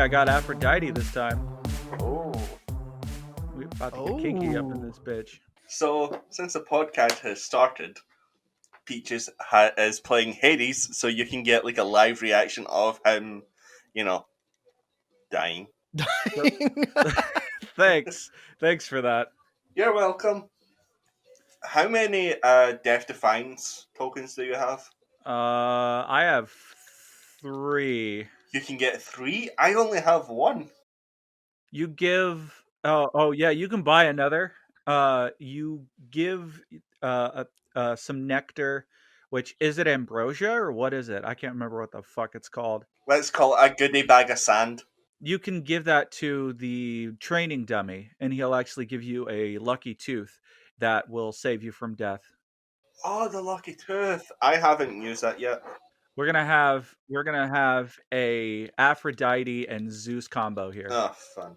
I got Aphrodite this time. Oh. We're about to get kinky up in this bitch. So, since the podcast has started, Peaches is playing Hades, so you can get like a live reaction of him, dying. Thanks for that. You're welcome. How many Death Defiance tokens do you have? I have 3. You can get 3? I only have 1. You give yeah, you can buy another. You give some nectar, which is it ambrosia or what is it? I can't remember what the fuck it's called. Let's call it a goodie bag of sand. You can give that to the training dummy, and he'll actually give you a lucky tooth that will save you from death. Oh, the lucky tooth! I haven't used that yet. We're gonna have a Aphrodite and Zeus combo here. Oh, fun.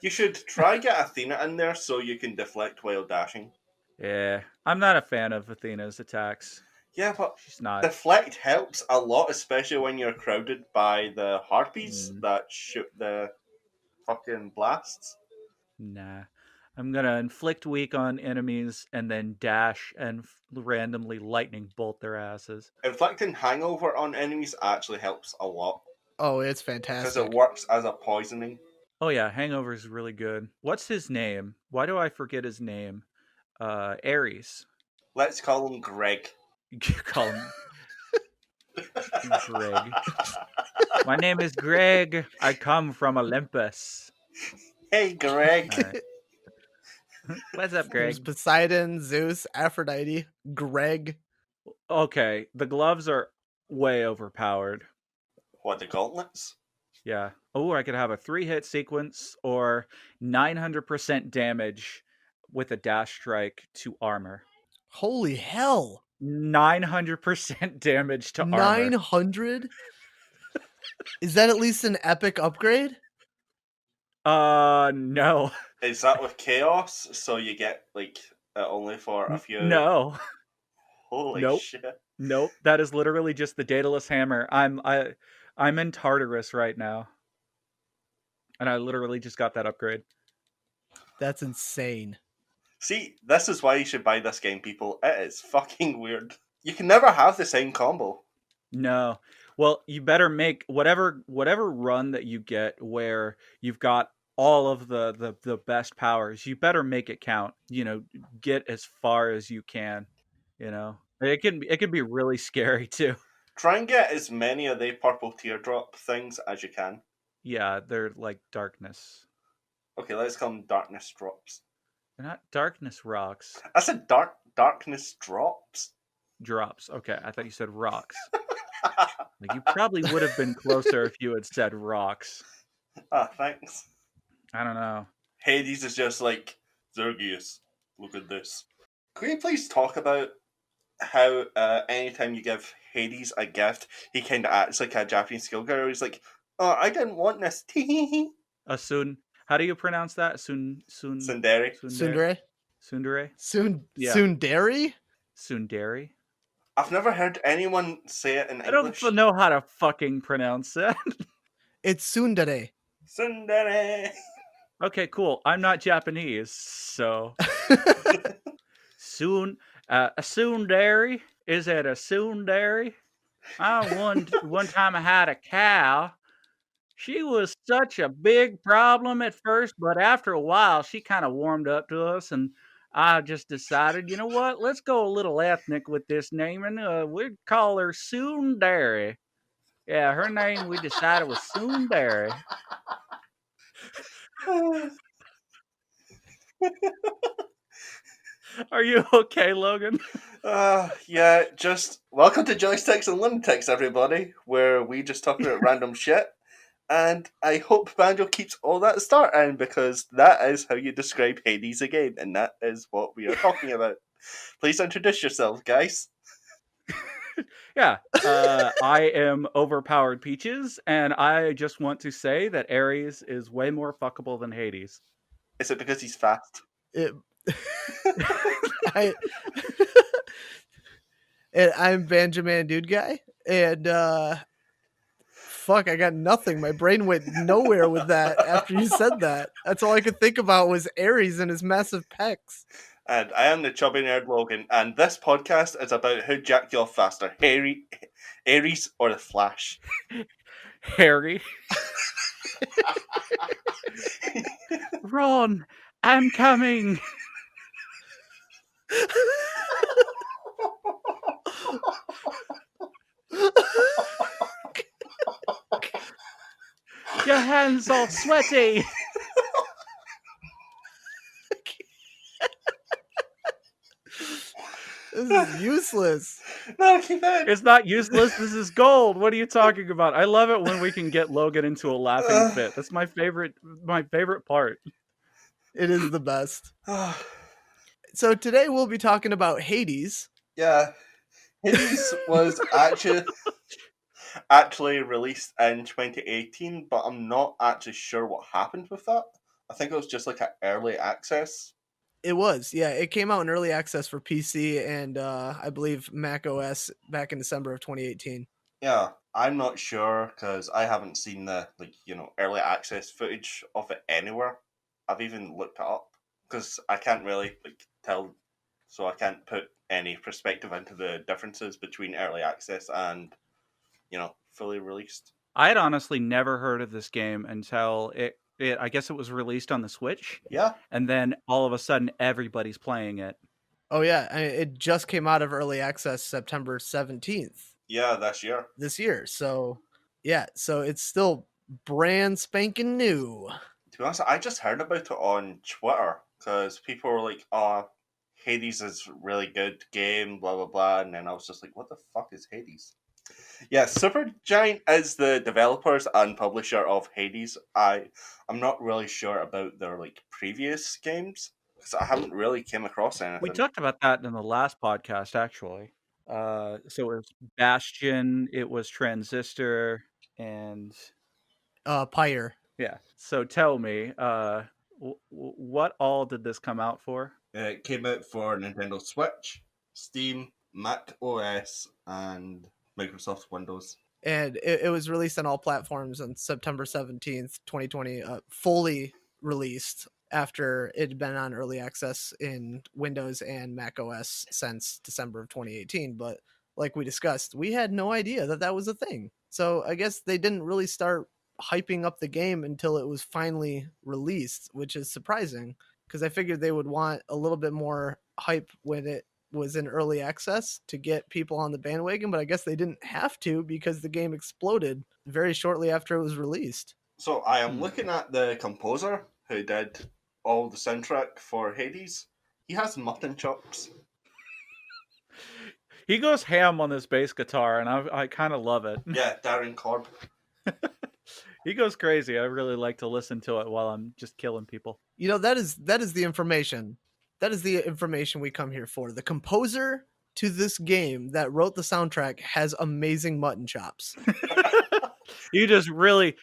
You should try get Athena in there so you can deflect while dashing. Yeah, I'm not a fan of Athena's attacks. Yeah, but she's not. Deflect helps a lot, especially when you're crowded by the harpies that shoot the fucking blasts. Nah. I'm gonna inflict weak on enemies and then dash and randomly lightning bolt their asses. Inflicting hangover on enemies actually helps a lot. Oh, it's fantastic. Because it works as a poisoning. Oh yeah, hangover is really good. What's his name? Why do I forget his name? Ares. Let's call him Greg. You call him Greg. My name is Greg. I come from Olympus. Hey, Greg. Right. What's up, Greg? There's Poseidon, Zeus, Aphrodite, Greg. Okay, the gloves are way overpowered. What, the gauntlets? Yeah. Oh, I could have a 3-hit sequence or 900% damage with a dash strike to armor. Holy hell. 900% damage to armor. 900? Is that at least an epic upgrade? No. Is that with chaos? So you get like only for a few. No. Holy shit. Nope. That is literally just the Daedalus hammer. I'm in Tartarus right now. And I literally just got that upgrade. That's insane. See, this is why you should buy this game, people. It is fucking weird. You can never have the same combo. No. Well, you better make whatever run that you get where you've got all of the best powers, you better make it count. Get as far as you can. It can be really scary too. Try and get as many of the purple teardrop things as you can. Yeah, they're like darkness. Okay, let's call them darkness drops. They're not darkness rocks. I said darkness drops. Drops. Okay, I thought you said rocks. Like you probably would have been closer if you had said rocks. Thanks. I don't know. Hades is just like, Zergius, look at this. Could you please talk about how anytime you give Hades a gift, he kind of acts like a Japanese schoolgirl. He's like, oh, I didn't want this. Asun. How do you pronounce that? Sundari. Sundere? Sundere? Sundari? Sundari? I've never heard anyone say it in English. I don't know how to fucking pronounce that. It's Sundere. Sundere. Okay, cool. I'm not Japanese, so... a Sundari? Is it a Sundari? One time I had a cow. She was such a big problem at first, but after a while, she kind of warmed up to us, and I just decided, you know what? Let's go a little ethnic with this name, and we'd call her Sundari. Yeah, her name we decided was Sundari. Are you okay, Logan? Yeah, just welcome to Joysticks and Lunatics, everybody, where we just talk about random shit. And I hope Banjo keeps all that start in, because that is how you describe Hades again, and that is what we are talking about. Please introduce yourself, guys. Yeah, I am OverpoweredPeaches, and I just want to say that Ares is way more fuckable than Hades. Is it because he's fast? And I'm BanjomanDudeGuy, and fuck? I got nothing. My brain went nowhere with that after you said that. That's all I could think about was Ares and his massive pecs. And I am the Chubby Nerd Logan, and this podcast is about who jacked you off faster, Ares or the Flash. Harry. Ron, I'm coming. Your hands all sweaty. This is useless. No, keep it. It's not useless. This is gold. What are you talking about? I love it when we can get Logan into a laughing fit. That's my favorite part. It is the best. So today we'll be talking about Hades. Yeah, Hades was actually released in 2018, but I'm not actually sure what happened with that. I think it was just like an early access. It was, yeah. It came out in early access for PC and I believe Mac OS back in December of 2018. Yeah, I'm not sure because I haven't seen the early access footage of it anywhere. I've even looked it up because I can't really tell, so I can't put any perspective into the differences between early access and fully released. I had honestly never heard of this game until I guess it was released on the Switch. Yeah. And then all of a sudden everybody's playing it. Oh yeah, it just came out of early access September 17th. Yeah, this year. So yeah, so it's still brand spanking new. To be honest, I just heard about it on Twitter because people were like, "Oh, Hades is a really good game, blah blah blah," and then I was just like, "What the fuck is Hades?" Yeah, Supergiant is the developers and publisher of Hades. I'm not really sure about their previous games because I haven't really came across anything. We talked about that in the last podcast, actually. So it was Bastion, it was Transistor, and Pyre. Yeah. So tell me, what all did this come out for? It came out for Nintendo Switch, Steam, Mac OS, and Microsoft Windows. And it was released on all platforms on September 17th, 2020, fully released after it had been on early access in Windows and Mac OS since December of 2018. But like we discussed, we had no idea that was a thing. So I guess they didn't really start hyping up the game until it was finally released, which is surprising because I figured they would want a little bit more hype when it was in early access to get people on the bandwagon, but I guess they didn't have to because the game exploded very shortly after it was released. So I am looking at the composer who did all the soundtrack for Hades. He has mutton chops. He goes ham on this bass guitar, and I kind of love it. Yeah, Darren Korb. He goes crazy. I really like to listen to it while I'm just killing people. That is the information. That is the information we come here for. The composer to this game that wrote the soundtrack has amazing mutton chops. You just really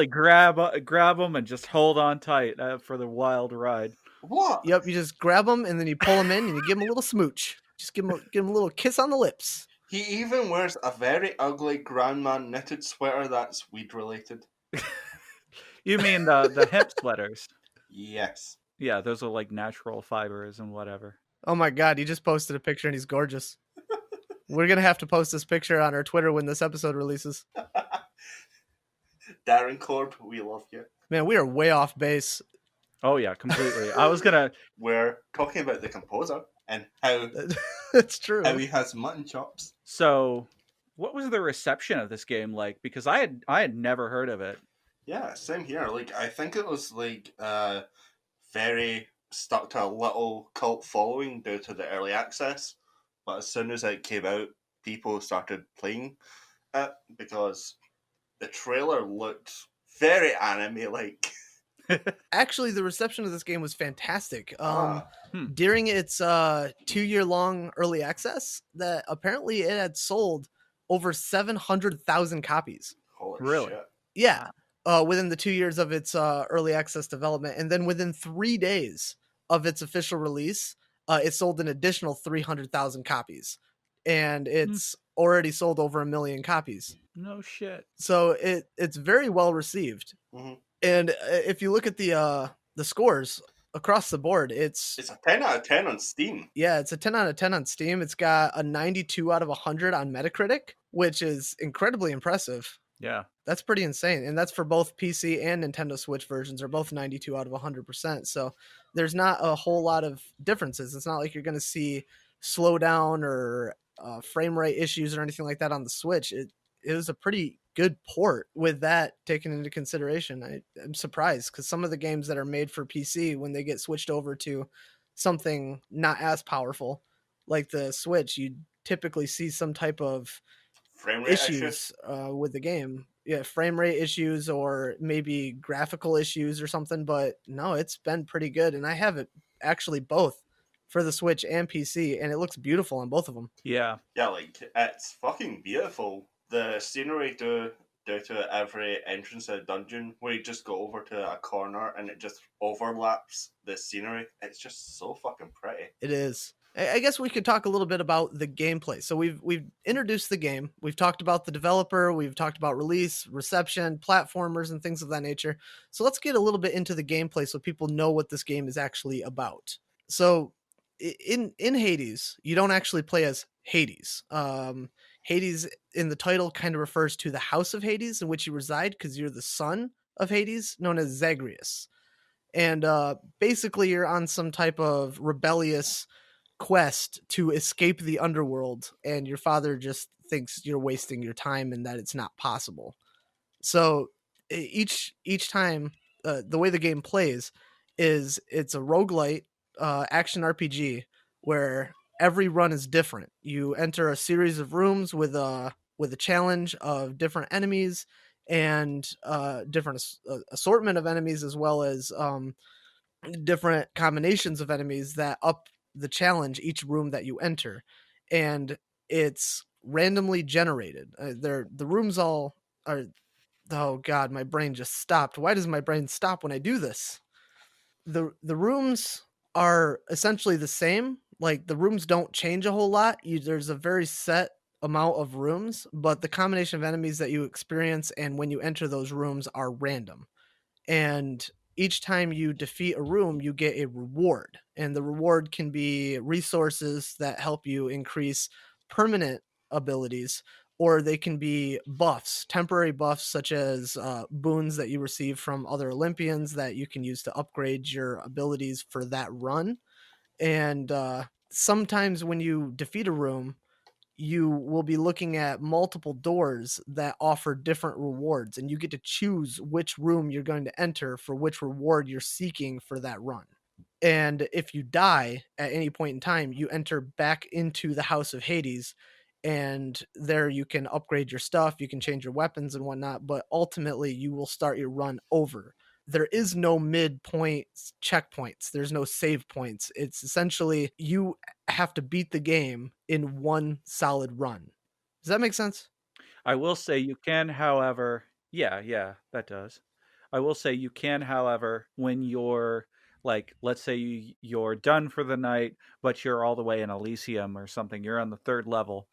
grab them and just hold on tight for the wild ride. What? Yep, you just grab them and then you pull them in and you give them a little smooch. Just give them a little kiss on the lips. He even wears a very ugly grandma knitted sweater that's weed related. You mean the hemp sweaters? Yes. Yeah, those are natural fibers and whatever. Oh my god, he just posted a picture and he's gorgeous. We're going to have to post this picture on our Twitter when this episode releases. Darren Korb, we love you. Man, we are way off base. Oh yeah, completely. I was going to... We're talking about the composer and how... It's true. How he has mutton chops. So, what was the reception of this game like? Because I had never heard of it. Yeah, same here. I think it was very stuck to a little cult following due to the early access. But as soon as it came out, people started playing it because the trailer looked very anime-like. Actually, the reception of this game was fantastic. During its 2-year-long early access, that apparently it had sold over 700,000 copies. Holy shit. Yeah. Within the 2 years of its early access development. And then within 3 days of its official release, it sold an additional 300,000 copies. And it's already sold over 1 million copies. No shit. So it's very well received. Mm-hmm. And if you look at the scores across the board, it's a 10 out of 10 on Steam. Yeah, it's a 10 out of 10 on Steam. It's got a 92 out of 100 on Metacritic, which is incredibly impressive. Yeah. That's pretty insane. And that's for both PC and Nintendo Switch versions are both 92 out of 100%. So there's not a whole lot of differences. It's not like you're going to see slowdown or frame rate issues or anything like that on the Switch. It was a pretty good port with that taken into consideration. I'm surprised because some of the games that are made for PC, when they get switched over to something not as powerful like the Switch, you typically see some type of frame rate issues with the game. Yeah, frame rate issues or maybe graphical issues or something. But no, it's been pretty good. And I have it actually both for the Switch and PC, and it looks beautiful on both of them. Yeah. Yeah, like, it's fucking beautiful. The scenery to every entrance of a dungeon, where you just go over to a corner and it just overlaps the scenery. It's just so fucking pretty. It is. I guess we could talk a little bit about the gameplay. So we've introduced the game. We've talked about the developer. We've talked about release, reception, platformers, and things of that nature. So let's get a little bit into the gameplay so people know what this game is actually about. So in Hades, you don't actually play as Hades. Hades in the title kind of refers to the house of Hades in which you reside because you're the son of Hades, known as Zagreus. And basically you're on some type of rebellious quest to escape the underworld, and your father just thinks you're wasting your time and that it's not possible. So each time, the way the game plays is it's a roguelite action RPG where every run is different. You enter a series of rooms with a challenge of different enemies and different assortment of enemies, as well as different combinations of enemies that up the challenge each room that you enter. And it's randomly generated. The rooms all are. Oh god, my brain just stopped. Why does my brain stop when I do this? The rooms are essentially the same. Like, the rooms don't change a whole lot. There's a very set amount of rooms, but the combination of enemies that you experience and when you enter those rooms are random. And each time you defeat a room, you get a reward. And the reward can be resources that help you increase permanent abilities, or they can be buffs, temporary buffs, such as boons that you receive from other Olympians that you can use to upgrade your abilities for that run. And sometimes when you defeat a room, you will be looking at multiple doors that offer different rewards, and you get to choose which room you're going to enter for which reward you're seeking for that run. And if you die at any point in time, you enter back into the House of Hades, and there you can upgrade your stuff, you can change your weapons and whatnot, but ultimately you will start your run over. There is no midpoint checkpoints. There's no save points. It's essentially you have to beat the game in one solid run. Does that make sense? I will say you can, however, yeah, that does. I will say you can, however, when you're like, let's say you're done for the night, but you're all the way in Elysium or something, you're on the third level,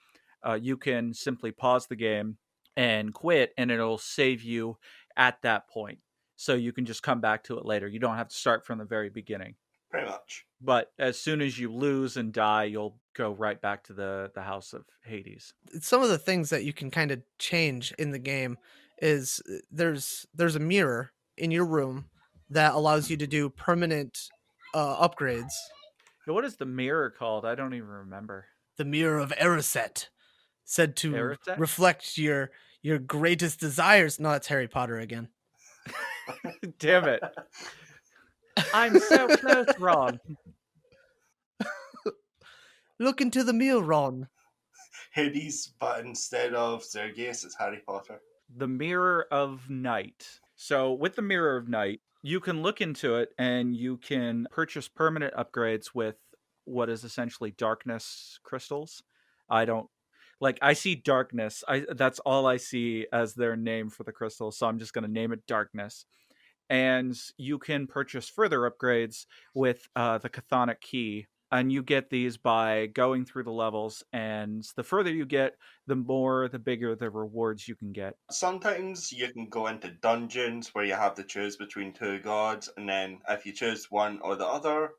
you can simply pause the game and quit, and it'll save you at that point. So you can just come back to it later. You don't have to start from the very beginning. Pretty much. But as soon as you lose and die, you'll go right back to the House of Hades. Some of the things that you can kind of change in the game is there's a mirror in your room that allows you to do permanent upgrades. What is the mirror called? I don't even remember. The mirror of Erised, said to Erised? reflect your greatest desires. No, that's Harry Potter again. Damn it. I'm so close wrong. Look into the mirror, Ron. Hades, but instead of Sergius, it's Harry Potter. The Mirror of Night. So with the Mirror of Night, you can look into it and you can purchase permanent upgrades with what is essentially darkness crystals. I see darkness. That's all I see as their name for the crystal, so I'm just going to name it darkness. And you can purchase further upgrades with the chthonic key, And you get these by going through the levels, and the further you get, the bigger the rewards you can get. Sometimes you can go into dungeons where you have to choose between two gods, and then if you choose one or the other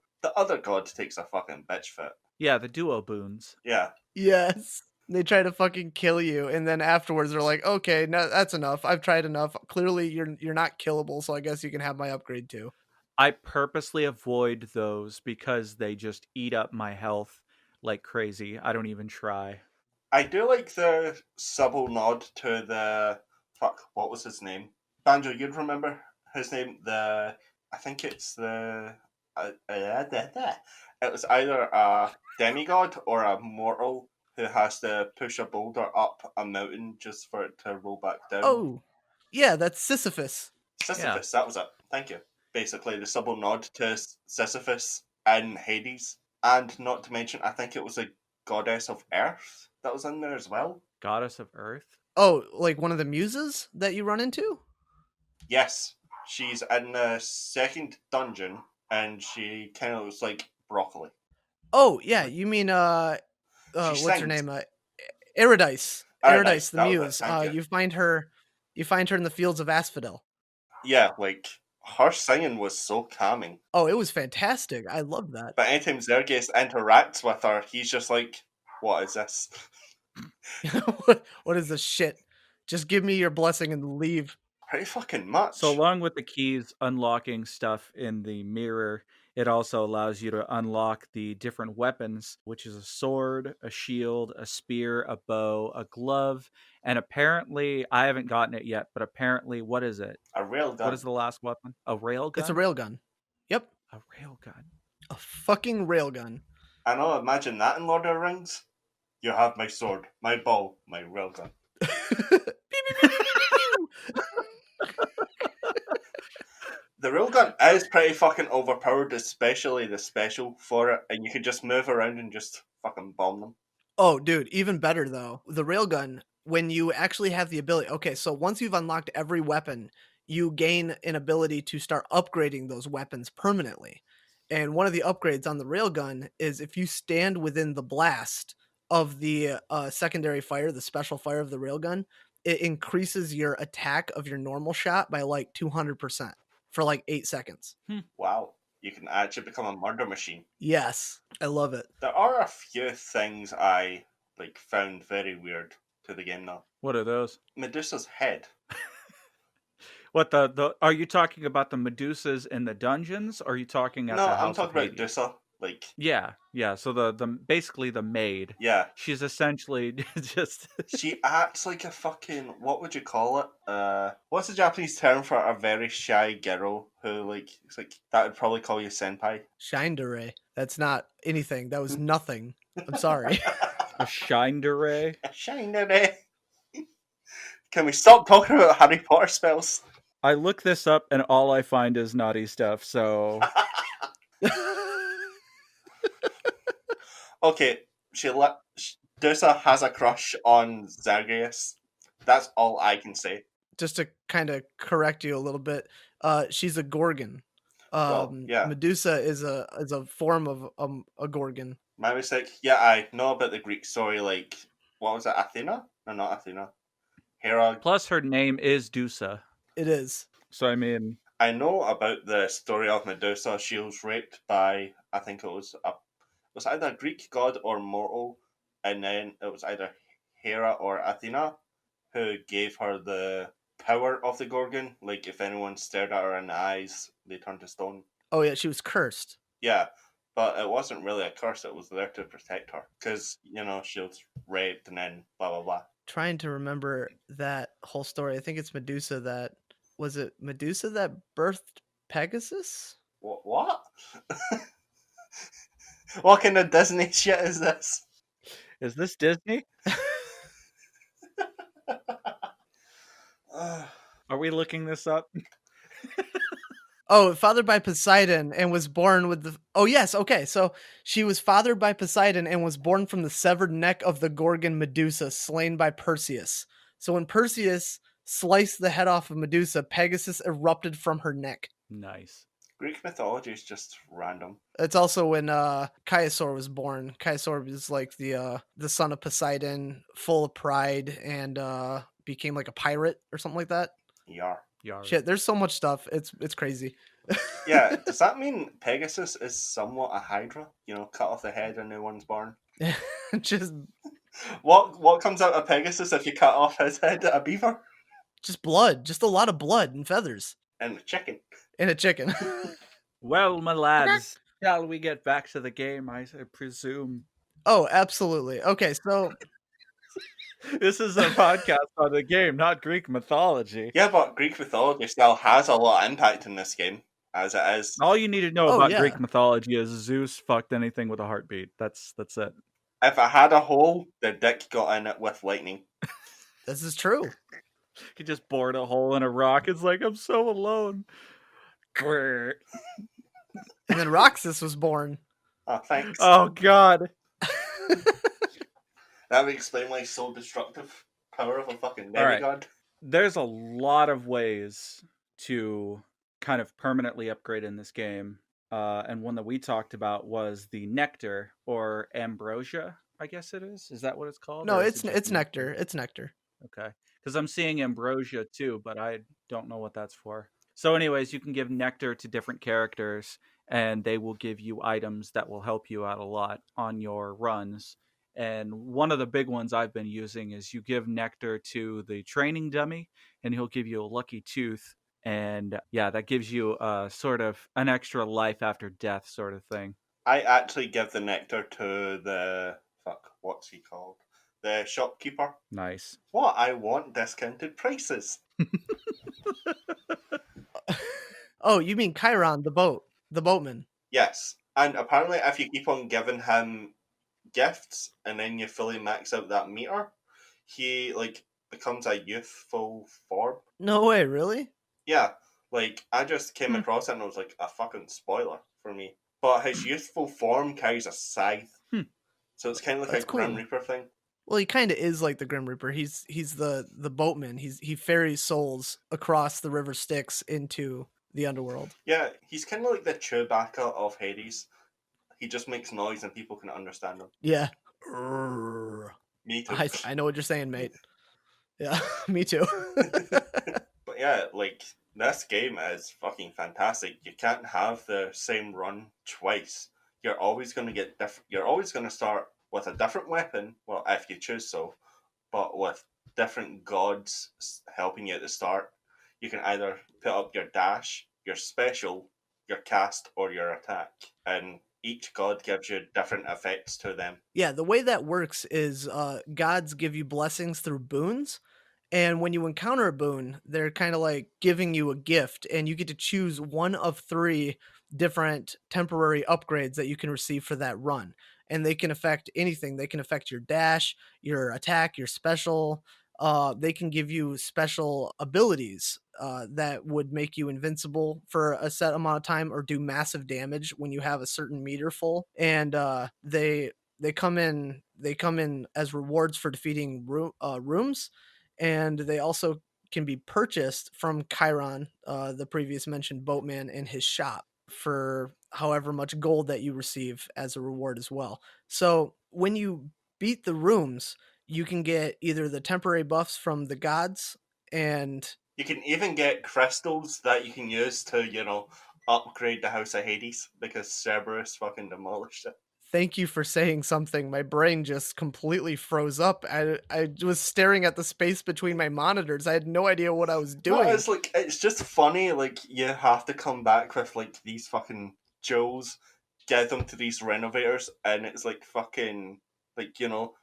god takes a fucking bitch fit. Yeah, the duo boons. Yeah. Yes. They try to fucking kill you, and then afterwards they're like, "Okay, no, that's enough. I've tried enough. Clearly, you're not killable, so I guess you can have my upgrade too." I purposely avoid those because they just eat up my health like crazy. I don't even try. I do like the subtle nod to the what was his name? Banjo, you'd remember his name. I think it's it was either a demigod or a mortal who has to push a boulder up a mountain just for it to roll back down. Oh, yeah, that's Sisyphus. Sisyphus, that was it. Thank you. Basically, the subtle nod to Sisyphus in Hades, and not to mention, I think it was a goddess of Earth that was in there as well. Goddess of Earth? Oh, like one of the muses that you run into? Yes, she's in the second dungeon, and she kind of looks like broccoli. Oh, yeah, you mean what's her sings. name? Eridice. Eridice, the that was it, muse. thank you. You find her in the fields of Asphodel. Yeah, like her singing was so calming. Oh, it was fantastic. I loved that. But anytime Zergius interacts with her, he's just like, "What is this?" What is this shit? Just give me your blessing and leave. Pretty fucking much. So along with the keys unlocking stuff in the mirror, it also allows you to unlock the different weapons, which is a sword, a shield, a spear, a bow, a glove, and apparently, I haven't gotten it yet, but apparently, what is it? A railgun. What is the last weapon? A railgun? It's a railgun. Yep. A railgun. A fucking railgun. I know, imagine that in Lord of the Rings. You have my sword, my bow, my railgun. The railgun is pretty fucking overpowered, especially the special for it, and you can just move around and just fucking bomb them. Oh, dude, even better though. The railgun, when you actually have the ability. Okay, so once you've unlocked every weapon, you gain an ability to start upgrading those weapons permanently. And one of the upgrades on the railgun is if you stand within the blast of the secondary fire, the special fire of the railgun, it increases your attack of your normal shot by like 200% for like 8 seconds. Wow. You can actually become a murder machine. Yes, I love it. There are a few things I found very weird to the game though. What are those? Medusa's head. What the are you talking about the Medusas in the dungeons, or are you talking at No, the I'm House talking of about Hades? Medusa. Yeah. So the basically the maid. Yeah. She's essentially just She acts like a fucking, what would you call it? What's the Japanese term for a very shy girl who it's like that would probably call you senpai? Shindere. That's not anything. That was nothing. I'm sorry. a shindere. A shindere. Can we stop talking about Harry Potter spells? I look this up and all I find is naughty stuff. So okay, Medusa has a crush on Zagreus. That's all I can say. Just to kind of correct you a little bit, she's a Gorgon. Yeah. Medusa is a form of a Gorgon. My mistake. Yeah, I know about the Greek story. What was it? Athena? No, not Athena. Hera. Plus, her name is Dusa. It is. So I mean, I know about the story of Medusa. She was raped by, I think it was either a Greek god or mortal, and then it was either Hera or Athena who gave her the power of the Gorgon. Like, if anyone stared at her in the eyes, they turned to stone. Oh yeah, she was cursed. Yeah, but it wasn't really a curse. It was there to protect her because she was raped and then blah blah blah. Trying to remember that whole story. I think it's Medusa that birthed Pegasus? What? What kind of Disney shit is this? Is this Disney? Are we looking this up? Oh, fathered by Poseidon and was born with the... Oh, yes, okay. So she was fathered by Poseidon and was born from the severed neck of the Gorgon Medusa, slain by Perseus. So when Perseus sliced the head off of Medusa, Pegasus erupted from her neck. Nice. Greek mythology is just random. It's also when Chiasaur was born. Chiasaur was like the son of Poseidon, full of pride, and became like a pirate or something like that. Yar. Shit, there's so much stuff. It's crazy. Yeah, does that mean Pegasus is somewhat a Hydra? You know, cut off the head and new one's born? Just What comes out of Pegasus if you cut off his head? A beaver? just blood. Just a lot of blood and feathers. And a chicken. And a chicken. Well, my lads, shall we get back to the game, I presume? Oh, absolutely. Okay, so This is a podcast on the game, not Greek mythology. Yeah, but Greek mythology still has a lot of impact in this game, as it is. All you need to know Oh, about yeah. Greek mythology is Zeus fucked anything with a heartbeat. That's it. If it had a hole, the dick got in it with lightning. this is true. He just bored a hole in a rock. It's like, I'm so alone. And then Roxas was born. Oh, thanks. Oh, God. That would explain why he's so destructive. Power of a fucking All right. demigod. There's a lot of ways to kind of permanently upgrade in this game. And one that we talked about was the nectar or ambrosia, I guess it is. Is that what it's called? No, Or is it's it just it's nectar. It's nectar. Okay. Because I'm seeing ambrosia too, but I don't know what that's for. So, anyways, you can give nectar to different characters, and they will give you items that will help you out a lot on your runs. And one of the big ones I've been using is you give nectar to the training dummy, and he'll give you a lucky tooth. And yeah, that gives you sort of an extra life after death sort of thing. I actually give the nectar to the... Fuck, what's he called? The shopkeeper. Nice. What? I want discounted prices. Oh, you mean Chiron, the boatman. Yes. And apparently if you keep on giving him gifts and then you fully max out that meter, he like becomes a youthful form. No way, really? Yeah. Like I just came across it and it was like a fucking spoiler for me. But his youthful form carries a scythe. So it's kind of like That's a Grim cool. Reaper thing. Well, he kind of is like the Grim Reaper. He's the boatman. He ferries souls across the river Styx into the underworld. Yeah, he's kind of like the Chewbacca of Hades. He just makes noise and people can understand him. Yeah. Me too. I know what you're saying, mate. Yeah, me too. But yeah, like this game is fucking fantastic. You can't have the same run twice. You're always going to get different. You're always going to start with a different weapon. Well, if you choose so, but with different gods helping you at the start. You can either put up your dash, your special, your cast, or your attack, and each god gives you different effects to them. Yeah, the way that works is gods give you blessings through boons. And when you encounter a boon, they're kind of like giving you a gift, and you get to choose one of 3 different temporary upgrades that you can receive for that run. And they can affect anything. They can affect your dash, your attack, your special. They can give you special abilities that would make you invincible for a set amount of time or do massive damage when you have a certain meter full. And they come in as rewards for defeating rooms. And they also can be purchased from Chiron, the previous mentioned boatman, in his shop for however much gold that you receive as a reward as well. So when you beat the rooms, you can get either the temporary buffs from the gods, and you can even get crystals that you can use to, upgrade the House of Hades because Cerberus fucking demolished it. Thank you for saying something. My brain just completely froze up. I was staring at the space between my monitors. I had no idea what I was doing. No, it's just funny. Like you have to come back with like these fucking jewels, get them to these renovators, and it's like fucking like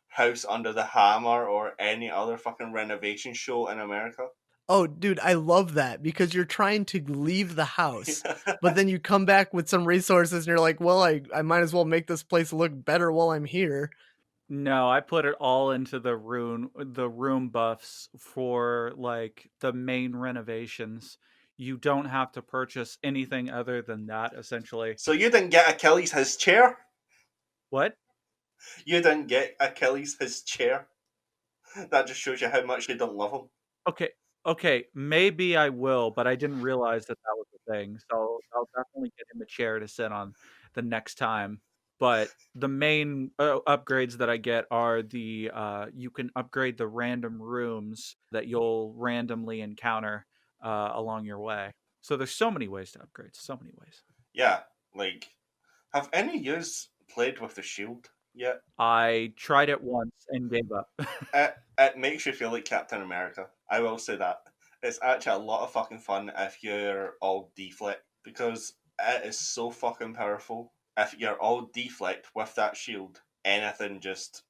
House Under the Hammer or any other fucking renovation show in America. Oh, dude, I love that because you're trying to leave the house, but then you come back with some resources and you're like, well, I might as well make this place look better while I'm here. No, I put it all into the room buffs for like the main renovations. You don't have to purchase anything other than that, essentially. So you didn't get Achilles his chair? What? You didn't get Achilles his chair? That just shows you how much you don't love him. Okay. Okay, maybe I will, but I didn't realize that that was a thing. So I'll definitely get him a chair to sit on the next time. But the main upgrades that I get are the you can upgrade the random rooms that you'll randomly encounter along your way. So there's so many ways to upgrade, so many ways. Yeah, like, have any of yous played with the shield yet? I tried it once and gave up. It makes you feel like Captain America. I will say that. It's actually a lot of fucking fun if you're all deflect, because it is so fucking powerful. If you're all deflect with that shield, anything just,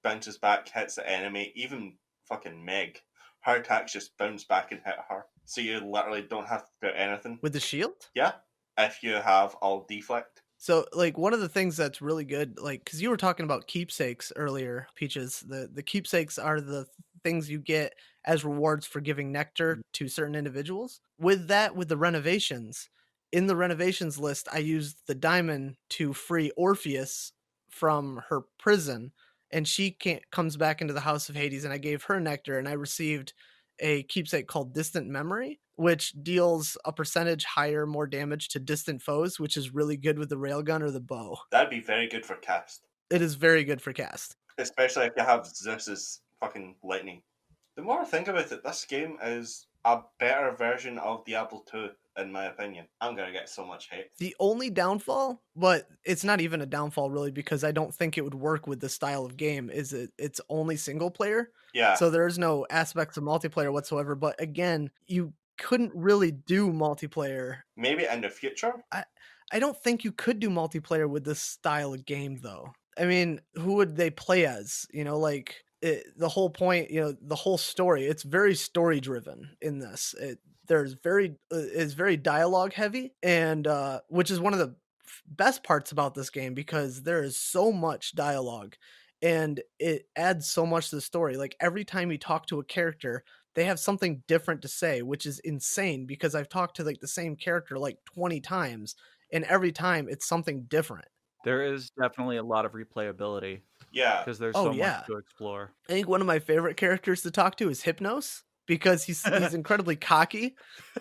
bounces back, hits the enemy. Even fucking Meg, her attacks just bounce back and hit her. So you literally don't have to do anything. With the shield? Yeah, if you have all deflect. So, like, one of the things that's really good, like, because you were talking about keepsakes earlier, Peaches. The keepsakes are the things you get as rewards for giving nectar to certain individuals. With that, with the renovations, in the renovations list, I used the diamond to free Orpheus from her prison, and she comes back into the House of Hades, and I gave her nectar, and I received a keepsake called Distant Memory, which deals a percentage higher, more damage to distant foes, which is really good with the railgun or the bow. That'd be very good for cast. It is very good for cast. Especially if you have Zeus's fucking lightning. The more I think about it, this game is a better version of Diablo 2, in my opinion. I'm gonna get so much hate. The only downfall, but it's not even a downfall really, because I don't think it would work with the style of game, is it's only single player. Yeah. So there's no aspects of multiplayer whatsoever. But again, you couldn't really do multiplayer. Maybe in the future? I don't think you could do multiplayer with this style of game, though. I mean, who would they play as? The whole point, the whole story, it's very story driven in this. Is very dialogue heavy, and which is one of the best parts about this game, because there is so much dialogue and it adds so much to the story. Like, every time you talk to a character, they have something different to say, which is insane, because I've talked to like the same character like 20 times, and every time it's something different. There is definitely a lot of replayability Yeah. because there's Oh, so yeah. much to explore. I think one of my favorite characters to talk to is Hypnos, because he's incredibly cocky,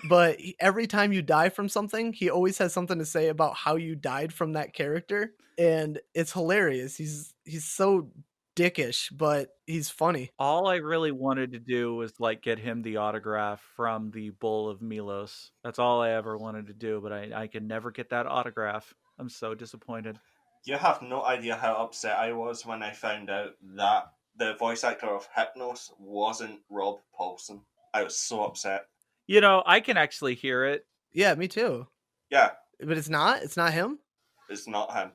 but every time you die from something, he always has something to say about how you died from that character, and it's hilarious. He's so dickish, but he's funny. All I really wanted to do was like get him the autograph from the Bull of Milos. That's all I ever wanted to do, but I can never get that autograph. I'm so disappointed. You have no idea how upset I was when I found out that the voice actor of Hypnos wasn't Rob Paulson. I was so upset. I can actually hear it. Yeah, me too. Yeah. But it's not him? It's not him.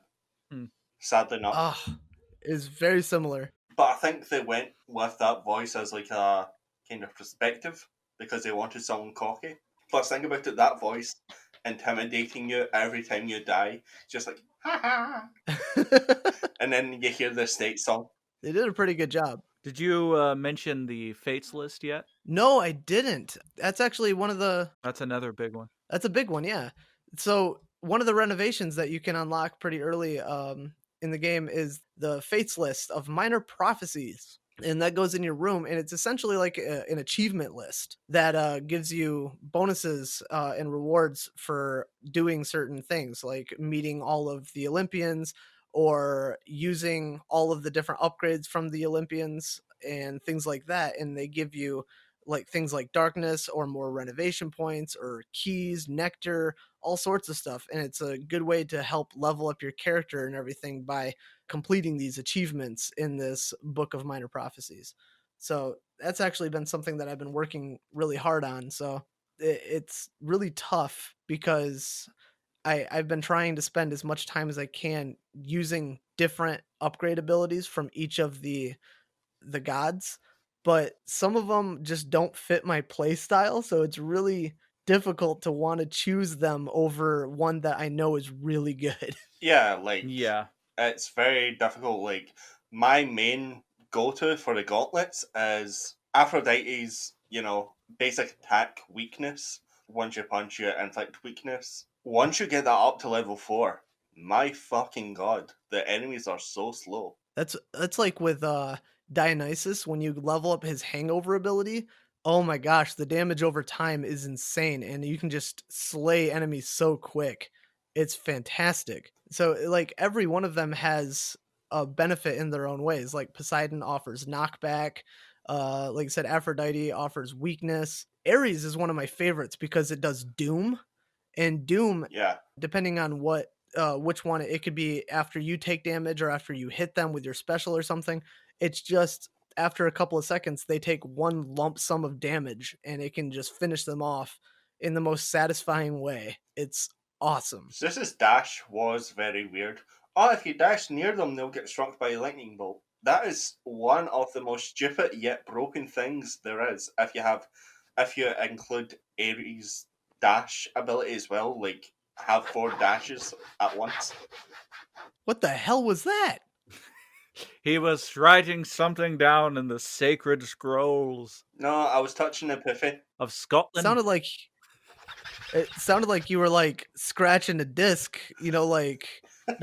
Hmm. Sadly not. Oh, it's very similar. But I think they went with that voice as like a kind of perspective because they wanted someone cocky. Plus, think about it, that voice intimidating you every time you die, just like, ha ha. And then you hear the state song. They did a pretty good job. Did you mention the Fates list yet? No, I didn't. That's actually That's another big one. That's a big one, yeah. So one of the renovations that you can unlock pretty early in the game is the Fates list of minor prophecies. And that goes in your room, and it's essentially like an achievement list that gives you bonuses and rewards for doing certain things, like meeting all of the Olympians or using all of the different upgrades from the Olympians and things like that. And they give you like things like darkness or more renovation points or keys, nectar, all sorts of stuff. And it's a good way to help level up your character and everything by completing these achievements in this book of minor prophecies. So that's actually been something that I've been working really hard on. So it's really tough because I've been trying to spend as much time as I can using different upgrade abilities from each of the gods, but some of them just don't fit my play style, so it's really difficult to want to choose them over one that I know is really good. Yeah, Yeah. it's very difficult. Like, my main go-to for the gauntlets is Aphrodite's, basic attack weakness. Once you punch, you inflict weakness. Once you get that up to level 4, my fucking god, the enemies are so slow. That's like with Dionysus, when you level up his hangover ability, Oh my gosh, the damage over time is insane, and you can just slay enemies so quick. It's fantastic. So, like, every one of them has a benefit in their own ways. Like, Poseidon offers knockback. Like I said, Aphrodite offers weakness. Ares is one of my favorites because it does Doom, and Doom, Yeah. depending on which one, it could be after you take damage or after you hit them with your special or something. It's just after a couple of seconds, they take one lump sum of damage and it can just finish them off in the most satisfying way. It's awesome. Zeus's dash was very weird. Oh, if you dash near them, they'll get struck by a lightning bolt. That is one of the most stupid yet broken things there is. If you include Ares' dash ability as well, like have 4 dashes at once. What the hell was that? He was writing something down in the sacred scrolls No, I was touching the Epiphany. of Scotland. It sounded like you were like scratching a disc, like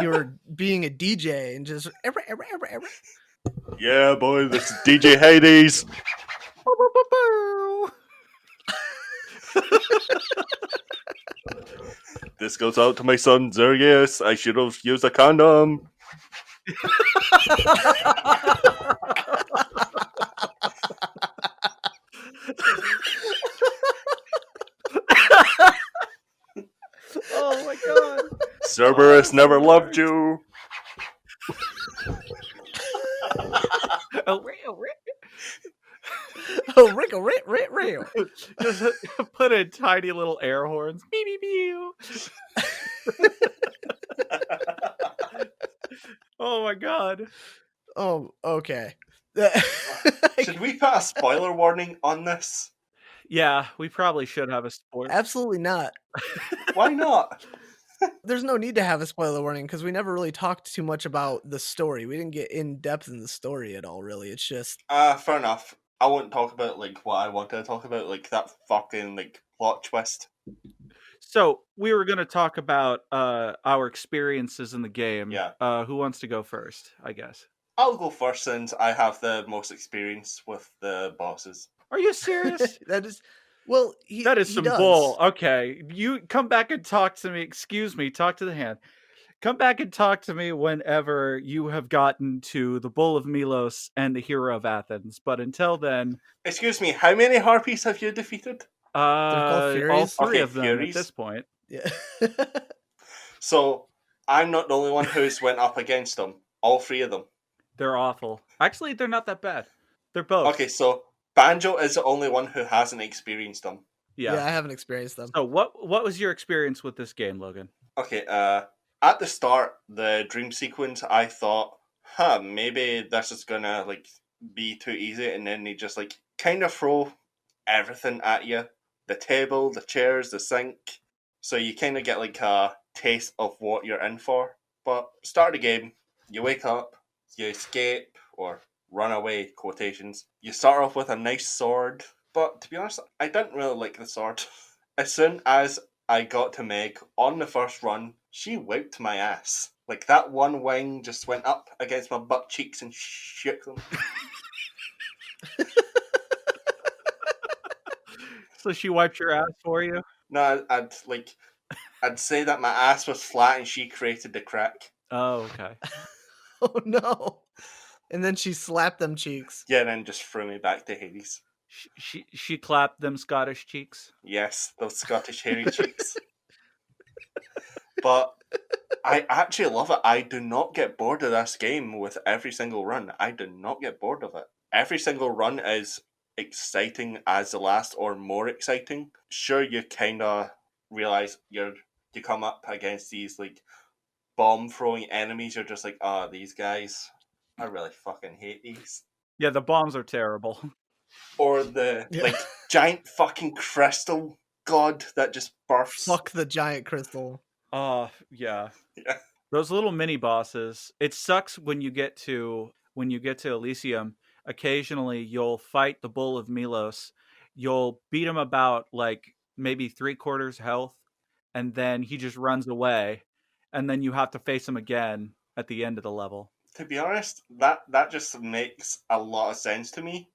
you were being a DJ and just Yeah, boy, this is DJ Hades. This goes out to my son Zerius. I should have used a condom. Oh my god. Cerberus never loved you. Oh, Real. just put in tiny little air horns. Beep, beep, beep. Oh my god. Oh, okay. Should we put a spoiler warning on this? Yeah, we probably should have a sport. Absolutely not. Why not? There's no need to have a spoiler warning because we never really talked too much about the story. We didn't get in depth in the story at all, really. It's just Fair enough. I won't talk about like what I wanted to talk about, like that fucking like plot twist. So we were going to talk about our experiences in the game. Yeah. Who wants to go first? I guess. I'll go first since I have the most experience with the bosses. Are you serious? that is well. That is some bull. Okay, you come back and talk to me. Excuse me. Talk to the hand. Come back and talk to me whenever you have gotten to the Bull of Milos and the Hero of Athens. But until then, Excuse me, how many harpies have you defeated? all Furies? three Okay, of them Furies. at this point. Yeah. So I'm not the only one who's went up against them. All 3 of them. They're awful. Actually, they're not that bad. They're both. Okay, so Banjo is the only one who hasn't experienced them. Yeah. I haven't experienced them. So what was your experience with this game, Logan? Okay, at the start, the dream sequence, I thought, maybe this is gonna like be too easy, and then they just like kind of throw everything at you. The table, the chairs, the sink. So you kind of get like a taste of what you're in for. But start the game, you wake up, you escape, or run away, quotations. You start off with a nice sword, but to be honest, I didn't really like the sword. As soon as I got to Meg on the first run, she whipped my ass. Like that one wing just went up against my butt cheeks and shook them. So she wiped your ass for you? No, I'd say that my ass was flat and she created the crack. Oh, okay. Oh no. And then she slapped them cheeks. Yeah, and then just threw me back to Hades. She clapped them Scottish cheeks. Yes, those Scottish hairy cheeks. But I actually love it. I do not get bored of this game with every single run. I do not get bored of it. Every single run is exciting as the last or more exciting. Sure, you kind of realize you come up against these like bomb throwing enemies. You're just like, these guys, I really fucking hate these. Yeah, the bombs are terrible. Or the like giant fucking crystal god that just bursts. Fuck the giant crystal. Oh, yeah. Yeah. Those little mini bosses. It sucks when you get to Elysium. Occasionally, you'll fight the Bull of Milos. You'll beat him about like maybe 3/4 health, and then he just runs away, and then you have to face him again at the end of the level. To be honest, that just makes a lot of sense to me.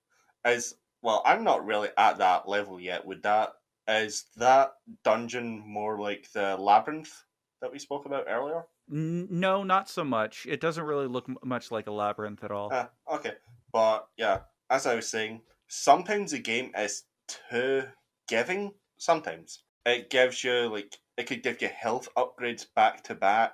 As Well, I'm not really at that level yet with that. Is that dungeon more like the labyrinth that we spoke about earlier? No, not so much. It doesn't really look much like a labyrinth at all. Okay. But yeah, as I was saying, sometimes the game is too giving. Sometimes it gives you it could give you health upgrades back to back,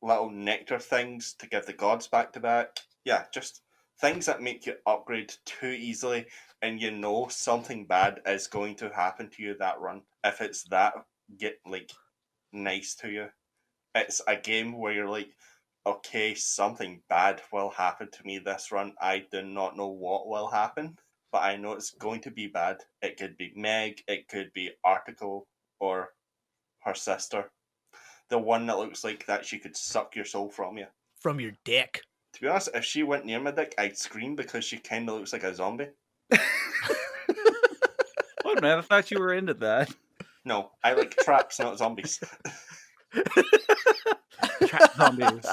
little nectar things to give the gods back to back. Yeah, just things that make you upgrade too easily, and you know something bad is going to happen to you that run if it's that get nice to you. It's a game where you're like, okay, something bad will happen to me this run. I do not know what will happen, but I know it's going to be bad. It could be Meg, it could be Article, or her sister. The one that looks like that she could suck your soul from you. From your dick. To be honest, if she went near my dick, I'd scream because she kind of looks like a zombie. What, man? I thought you were into that. No, I like traps, not zombies. Trap zombies.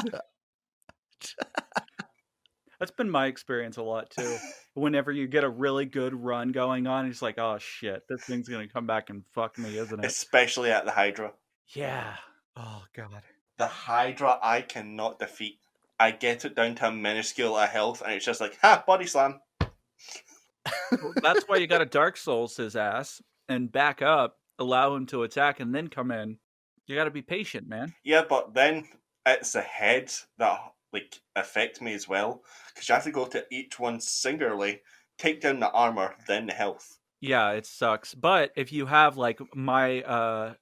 That's been my experience a lot too. Whenever you get a really good run going on, it's like, oh shit, this thing's gonna come back and fuck me, isn't it? Especially at the Hydra. Yeah. Oh god. The Hydra I cannot defeat. I get it down to a minuscule of health, and it's just like, ha, body slam. Well, that's why you gotta Dark Souls his ass and back up, allow him to attack, and then come in. You gotta be patient, man. Yeah, but then it's the heads that affect me as well, because you have to go to each one singularly, take down the armor, then the health. Yeah, it sucks. But if you have like my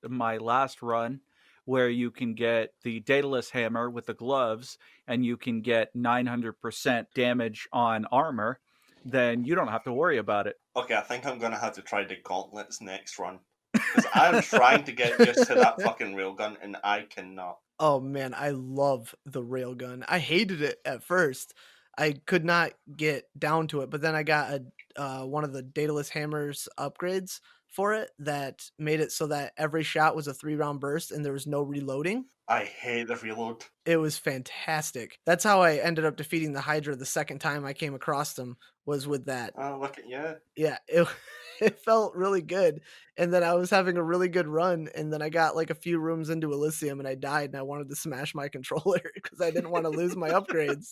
last run where you can get the Daedalus hammer with the gloves and you can get 900% damage on armor, then you don't have to worry about it. Okay, I think I'm gonna have to try the gauntlets next run. Because I'm trying to get used to that fucking railgun and I cannot. Oh man, I love the railgun. I hated it at first. I could not get down to it, but then I got one of the Daedalus hammers upgrades for it that made it so that every shot was a 3-round burst and there was no reloading. I hate the reload. It was fantastic. That's how I ended up defeating the Hydra the second time I came across them, was with that. Oh, look at you. Yeah, it felt really good. And then I was having a really good run, and then I got like a few rooms into Elysium and I died and I wanted to smash my controller because I didn't want to lose my upgrades.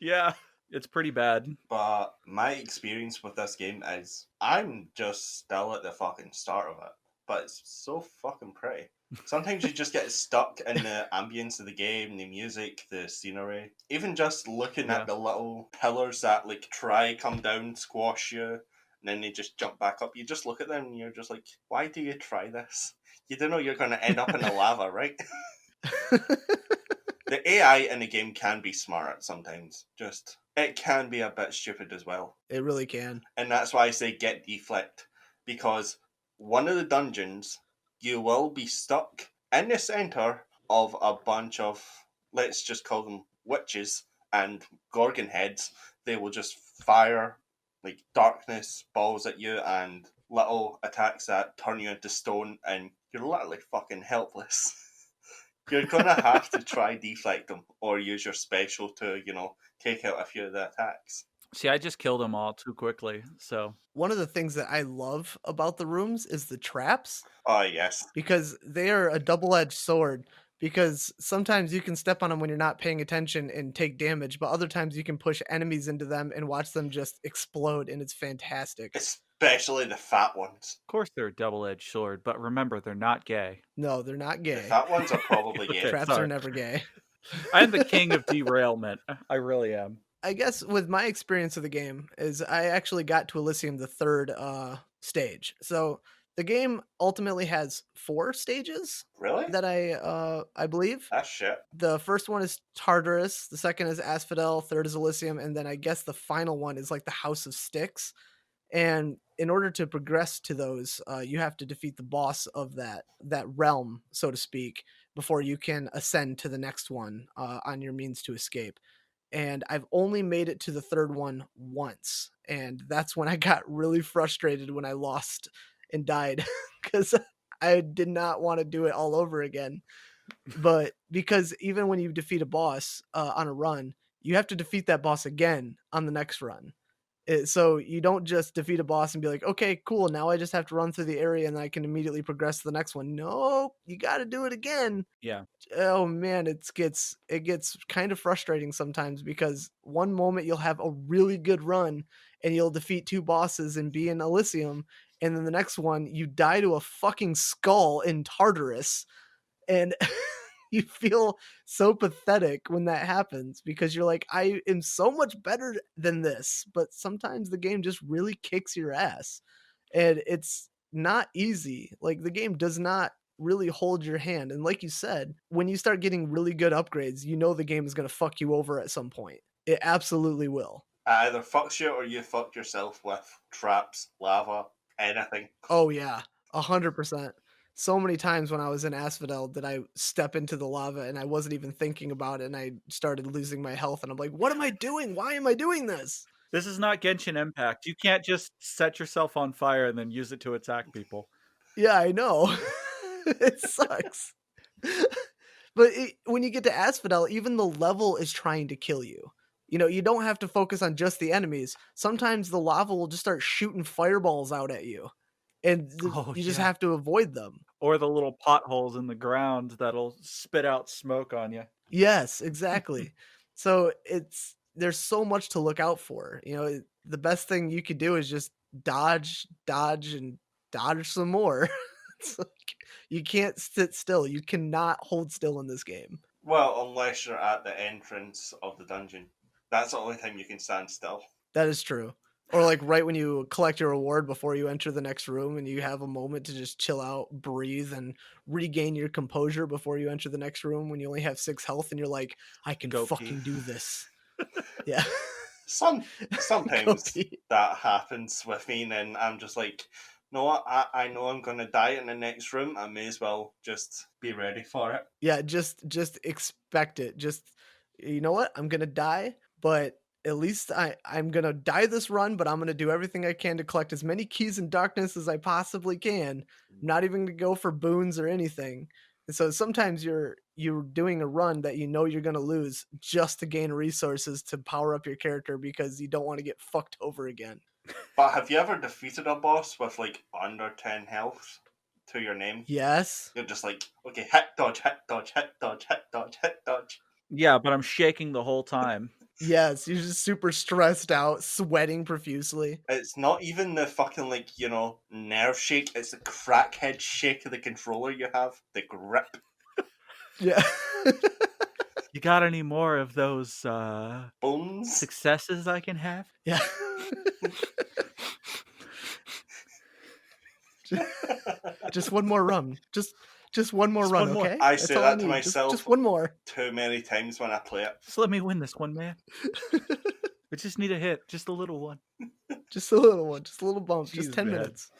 Yeah, it's pretty bad. But my experience with this game is I'm just still at the fucking start of it. But it's so fucking pretty. Sometimes you just get stuck in the ambience of the game, the music, the scenery. Even just looking at the little pillars that try come down, squash you, and then they just jump back up. You just look at them and you're just like, why do you try this? You don't know you're going to end up in the lava, right? The AI in the game can be smart sometimes. Just, it can be a bit stupid as well. It really can. And that's why I say get deflect. Because one of the dungeons, you will be stuck in the center of a bunch of, let's just call them witches and gorgon heads. They will just fire darkness balls at you and little attacks that turn you into stone, and you're literally fucking helpless. You're gonna have to try deflect them or use your special to, take out a few of the attacks. See, I just killed them all too quickly, so. One of the things that I love about the rooms is the traps. Oh, yes. Because they are a double-edged sword. Because sometimes you can step on them when you're not paying attention and take damage, but other times you can push enemies into them and watch them just explode, and it's fantastic. Especially the fat ones. Of course they're a double-edged sword, but remember, they're not gay. No, they're not gay. The fat ones are probably gay. Okay, Traps sorry. are never gay. I'm the king of derailment. I really am. I guess with my experience of the game is I actually got to Elysium the third stage. So the game ultimately has 4 stages. Really? That I believe. That's shit. The first one is Tartarus, the second is Asphodel, third is Elysium, and then I guess the final one is like the House of Styx. And in order to progress to those, you have to defeat the boss of that realm, so to speak, before you can ascend to the next one on your means to escape. And I've only made it to the third one once, and that's when I got really frustrated when I lost and died because I did not want to do it all over again. But because even when you defeat a boss on a run, you have to defeat that boss again on the next run. So you don't just defeat a boss and be like, okay, cool, now I just have to run through the area and I can immediately progress to the next one. No, you got to do it again. Yeah. Oh man, it gets kind of frustrating sometimes because one moment you'll have a really good run and you'll defeat 2 bosses and be in Elysium, and then the next one you die to a fucking skull in Tartarus, and you feel so pathetic when that happens because you're like, I am so much better than this, but sometimes the game just really kicks your ass, and it's not easy. Like, the game does not really hold your hand, and like you said, when you start getting really good upgrades, you know the game is going to fuck you over at some point. It absolutely will. It either fucks you or you fuck yourself with traps, lava, anything. Oh yeah, 100%. So many times when I was in Asphodel did I step into the lava and I wasn't even thinking about it, and I started losing my health, and I'm like, what am I doing? Why am I doing this? This is not Genshin Impact. You can't just set yourself on fire and then use it to attack people. Yeah, I know. It sucks. But when you get to Asphodel, even the level is trying to kill you. You know, you don't have to focus on just the enemies. Sometimes the lava will just start shooting fireballs out at you, and you just have to avoid them. Or the little potholes in the ground that'll spit out smoke on you. Yes, exactly. So there's so much to look out for. You know, the best thing you could do is just dodge, and dodge some more. It's like, you can't sit still. You cannot hold still in this game. Well, unless you're at the entrance of the dungeon. That's the only time you can stand still. That is true. Or like right when you collect your reward before you enter the next room and you have a moment to just chill out, breathe, and regain your composure before you enter the next room when you only have 6 health and you're like, I can fucking do this. Yeah. Sometimes that happens with me, and I'm just like, no, I know I'm gonna die in the next room. I may as well just be ready for it. Yeah, just expect it. Just, you know what? I'm gonna die, but at least I'm gonna die this run, but I'm gonna do everything I can to collect as many keys in darkness as I possibly can. I'm not even gonna go for boons or anything. And so sometimes you're doing a run that you know you're gonna lose just to gain resources to power up your character because you don't want to get fucked over again. But have you ever defeated a boss with like under 10 health to your name? Yes. You're just like, okay, hit dodge, hit dodge, hit dodge, hit dodge, hit dodge. Yeah, but I'm shaking the whole time. Yes, you're just super stressed out, sweating profusely. It's not even the fucking, like, you know, nerve shake. It's the crackhead shake of the controller you have. The grip. Yeah. You got any more of those bones successes I can have? Yeah. Just one more run. Just one more run, okay? I say that to myself just one more. too many times when I play it. Just let me win this one, man. I just need a hit, just a little one. Just a little one, just a little bump, Jeez, just 10 man. minutes.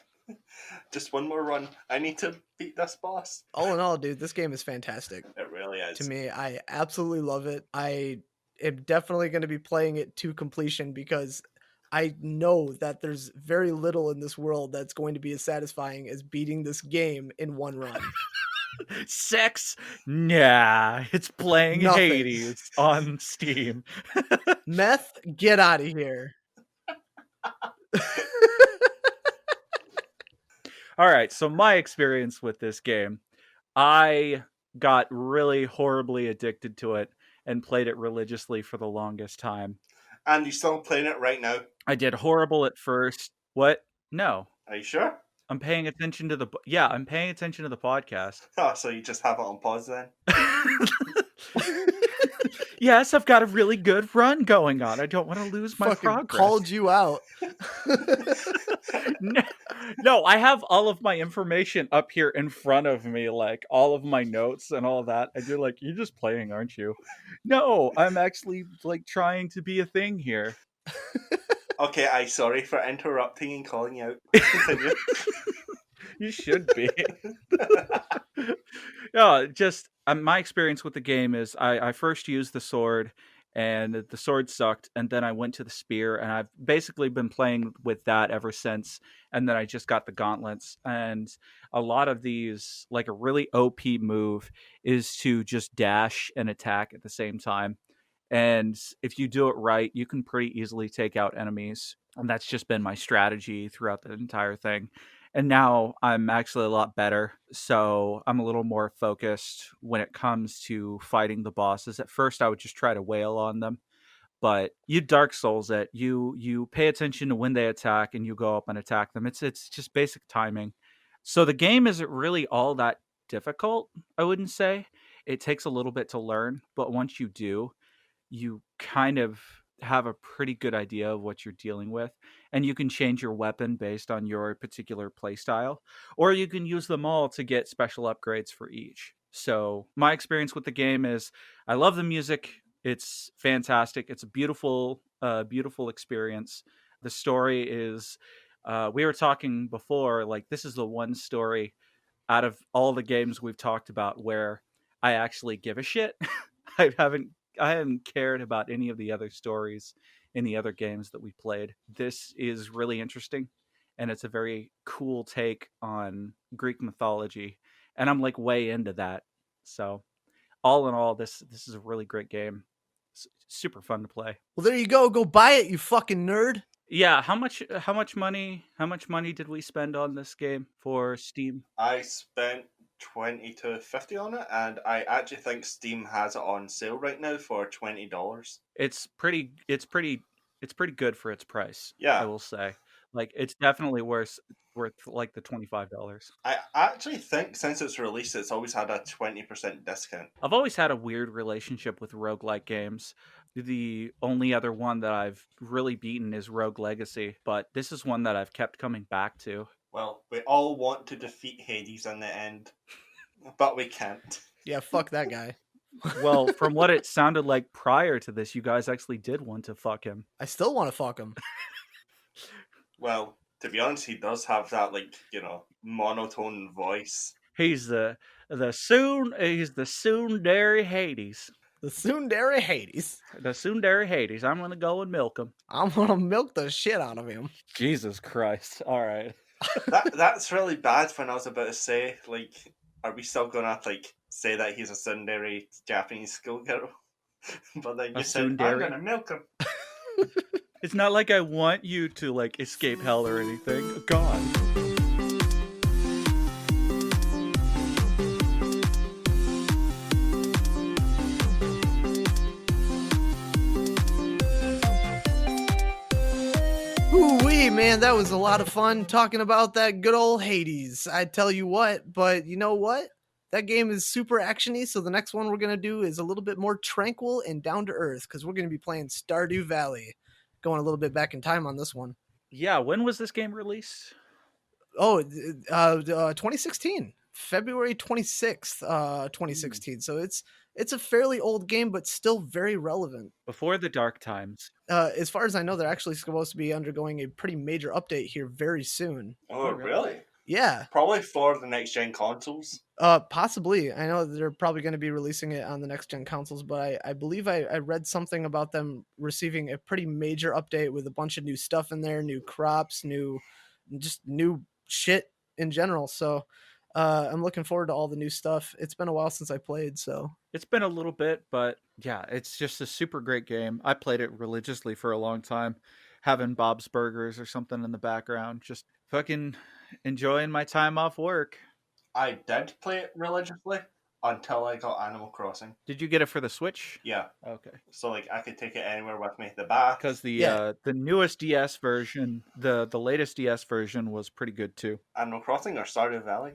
Just one more run. I need to beat this boss. All in all, dude, this game is fantastic. It really is. To me, I absolutely love it. I am definitely going to be playing it to completion because I know that there's very little in this world that's going to be as satisfying as beating this game in one run. Sex? Nah, it's playing Nothing. Hades on Steam. Meth, get out of here. All right, so my experience with this game, I got really horribly addicted to it and played it religiously for the longest time. And you're still playing it right now? I did horrible at first. What? No. Are you sure? I'm paying attention to I'm paying attention to the podcast. Oh, so you just have it on pause then? Yes, I've got a really good run going on. I don't want to lose my progress. Called you out. No, I have all of my information up here in front of me, like all of my notes and all that. And you're like, you're just playing, aren't you? No, I'm actually like trying to be a thing here. Okay, I'm sorry for interrupting and calling you out. Continue. You should be. No, just my experience with the game is I first used the sword, and the sword sucked, and then I went to the spear, and I've basically been playing with that ever since. And then I just got the gauntlets, and a lot of these, like a really OP move is to just dash and attack at the same time. And if you do it right, you can pretty easily take out enemies. And that's just been my strategy throughout the entire thing. And now I'm actually a lot better. So I'm a little more focused when it comes to fighting the bosses. At first, I would just try to wail on them. But you Dark Souls it. You pay attention to when they attack and you go up and attack them. It's just basic timing. So the game isn't really all that difficult, I wouldn't say. It takes a little bit to learn, but once you do, you kind of have a pretty good idea of what you're dealing with, and you can change your weapon based on your particular playstyle, or you can use them all to get special upgrades for each. So my experience with the game is I love the music. It's fantastic. It's a beautiful experience. The story is we were talking before, like, this is the one story out of all the games we've talked about where I actually give a shit. I haven't I haven't cared about any of the other stories in the other games that we played. This is really interesting, and it's a very cool take on Greek mythology, and I'm like way into that. So, all in all, this is a really great game. Super fun to play. Well, there you go. Go buy it, you fucking nerd. Yeah, how much money did we spend on this game for Steam? I spent 20 to 50 on it, and I actually think Steam has it on sale right now for $20. It's pretty good for its price. Yeah. I will say. Like, it's definitely worth like the $25. I actually think since its release, it's always had a 20% discount. I've always had a weird relationship with roguelike games. The only other one that I've really beaten is Rogue Legacy, but this is one that I've kept coming back to. Well, we all want to defeat Hades in the end, but we can't. Yeah, fuck that guy. Well, from what it sounded like prior to this, you guys actually did want to fuck him. I still want to fuck him. Well, to be honest, he does have that, like, monotone voice. He's the tsundere Hades. The tsundere Hades. The tsundere Hades. I'm gonna go and milk him. I'm gonna milk the shit out of him. Jesus Christ! All right. That's really bad. When I was about to say, like, are we still gonna say that he's a tsundere Japanese schoolgirl? But then you said, I'm gonna milk him. It's not like I want you to escape hell or anything. God. Ooh-wee, man, that was a lot of fun talking about that good old Hades. I tell you what, but you know what? That game is super actiony, so the next one we're going to do is a little bit more tranquil and down to earth, because we're going to be playing Stardew Valley. Going a little bit back in time on this one. Yeah, when was this game released? Oh, 2016. February 26th, 2016. So it's a fairly old game, but still very relevant. Before the dark times. As far as I know, they're actually supposed to be undergoing a pretty major update here very soon. Oh, really? Yeah. Probably for the next gen consoles. Possibly. I know they're probably going to be releasing it on the next gen consoles, but I believe I read something about them receiving a pretty major update with a bunch of new stuff in there, new crops, new shit in general. So I'm looking forward to all the new stuff. It's been a while since I played, so. It's been a little bit, but yeah, it's just a super great game. I played it religiously for a long time, having Bob's Burgers or something in the background, just fucking enjoying my time off work. I did play it religiously until I got Animal Crossing. Did you get it for the Switch? Yeah. Okay. So I could take it anywhere with me. The bath. Because the newest DS version, the latest DS version was pretty good too. Animal Crossing or Stardew Valley?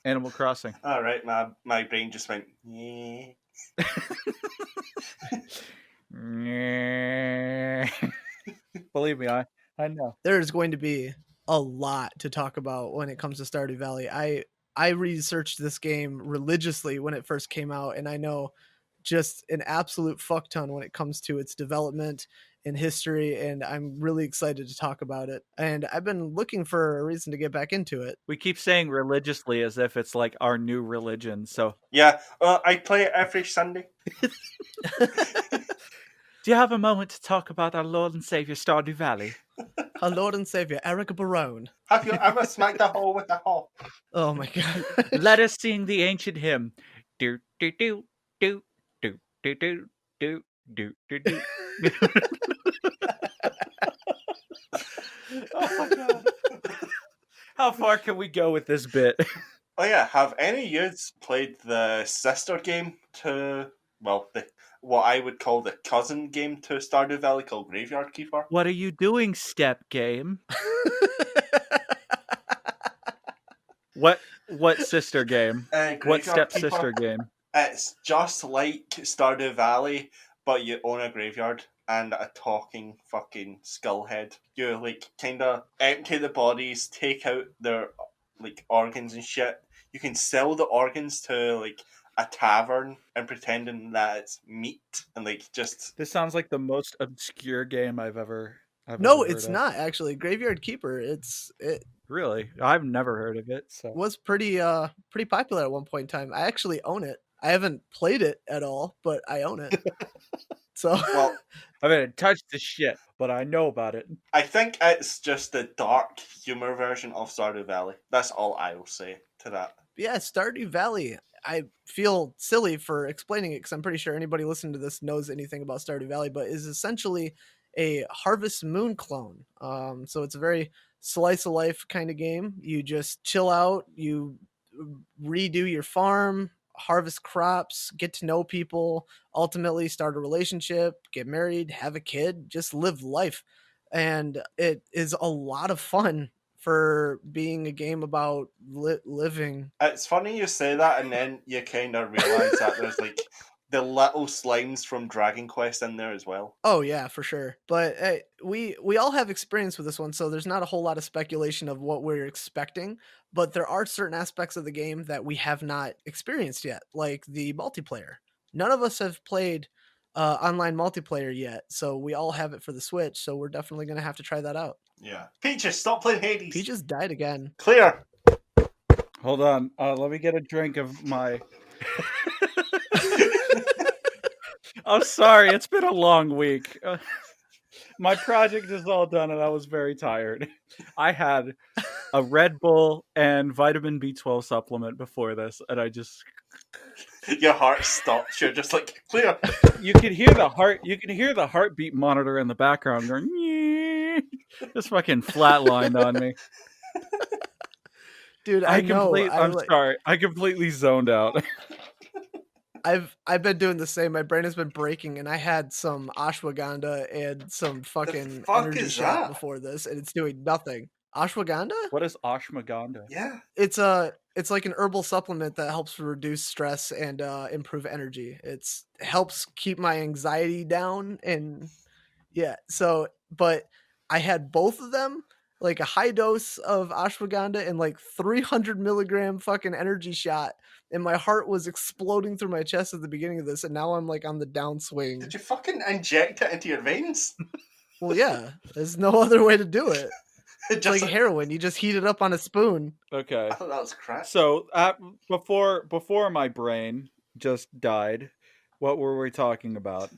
Animal Crossing. All right, my brain just went. Yeah. Believe me, I know. There's going to be a lot to talk about when it comes to Stardew Valley. I researched this game religiously when it first came out, and I know just an absolute fuck ton when it comes to its development and history, and I'm really excited to talk about it. And I've been looking for a reason to get back into it. We keep saying religiously as if it's like our new religion, so... Yeah, I play it every Sunday. Do you have a moment to talk about our Lord and Savior Stardew Valley? Our Lord and Savior, Eric Barone. Have you ever smacked a hole with a hole? Oh my god. Let us sing the ancient hymn. Do, do, do, do, do, do, do, do. Do, do, do. Oh my god. How far can we go with this bit? Oh yeah, have any of you played the sister game to, well, what I would call the cousin game to Stardew Valley called Graveyard Keeper? What are you doing, step game? What sister game? What Graveyard step Keeper. sister game? It's just like Stardew Valley, but you own a graveyard and a talking fucking skullhead. You like kind of empty the bodies, take out their like organs and shit. You can sell the organs to like a tavern and pretending that it's meat and like just. This sounds like the most obscure game I've ever No, heard it's of. not actually. Graveyard Keeper. It Really? I've never heard of it. So was pretty popular at one point in time. I actually own it. I haven't played it at all, but I own it. So Well, I haven't touched the shit, but I know about it. I think it's just the dark humor version of Stardew Valley. That's all I will say to that. yeah, Stardew Valley. I feel silly for explaining it because I'm pretty sure anybody listening to this knows anything about Stardew Valley, but is essentially a Harvest Moon clone. So it's a very slice of life kind of game. You just chill out, you redo your farm, harvest crops, get to know people, ultimately start a relationship, get married, have a kid, just live life. And it is a lot of fun for being a game about living. It's funny you say that, and then you kind of realize that there's like the little slimes from Dragon Quest in there as well. Oh yeah, for sure. But we all have experience with this one, so there's not a whole lot of speculation of what we're expecting. But there are certain aspects of the game that we have not experienced yet, like the multiplayer. None of us have played online multiplayer yet, so we all have it for the Switch. So we're definitely gonna have to try that out. Yeah. Peaches, stop playing Hades. Peaches died again. Clear. Hold on. Let me get a drink of my. I'm sorry. It's been a long week. My project is all done, and I was very tired. I had a Red Bull and vitamin B12 supplement before this, and I just. Your heart stops. You're just like clear. You can hear the heart. You can hear the heartbeat monitor in the background going. Just fucking flatlined on me. Dude, I'm sorry. I completely zoned out. I've been doing the same. My brain has been breaking, and I had some ashwagandha and some fucking energy shot before this, and it's doing nothing. Ashwagandha? What is ashwagandha? Yeah, it's like an herbal supplement that helps reduce stress and improve energy. It helps keep my anxiety down, and yeah. So, but I had both of them, like a high dose of ashwagandha and like 300 milligram fucking energy shot. And my heart was exploding through my chest at the beginning of this, and now I'm like on the downswing. Did you fucking inject it into your veins? Well, yeah. There's no other way to do it. It's Just like heroin. You just heat it up on a spoon. Okay. I thought that was crap. So before my brain just died, what were we talking about?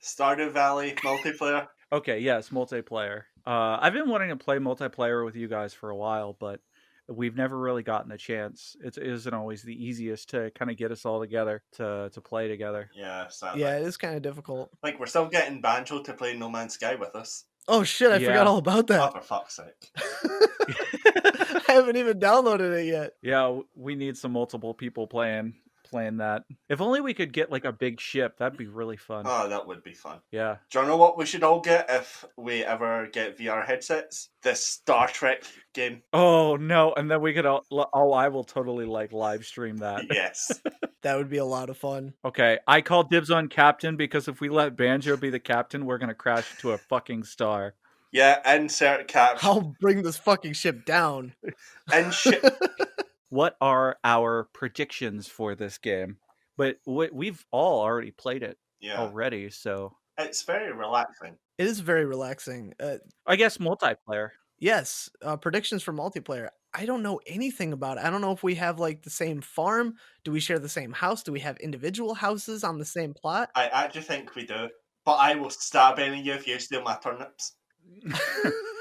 Stardew Valley multiplayer. Okay, yes, multiplayer. I've been wanting to play multiplayer with you guys for a while, but we've never really gotten a chance. It isn't always the easiest to kind of get us all together to play together. Yeah, sadly. Yeah, it is kind of difficult. Like, we're still getting Banjo to play No Man's Sky with us. Oh shit, I forgot all about that. Oh, for fuck's sake. I haven't even downloaded it yet. Yeah, we need some multiple people playing that. If only we could get like a big ship, that'd be really fun. Oh, that would be fun. Yeah. Do you know what we should all get if we ever get VR headsets? The Star Trek game. Oh no, and then we could I will totally like live stream that. Yes. That would be a lot of fun. Okay, I call dibs on captain because if we let Banjo be the captain, we're gonna crash into a fucking star. Yeah, insert caption. I'll bring this fucking ship down. And shit. What are our predictions for this game? But we've all already played it already, so it's very relaxing. It is very relaxing. I guess multiplayer. Yes, predictions for multiplayer. I don't know anything about it. I don't know if we have like the same farm. Do we share the same house? Do we have individual houses on the same plot? I actually think we do. But I will stab any of you if you steal my turnips.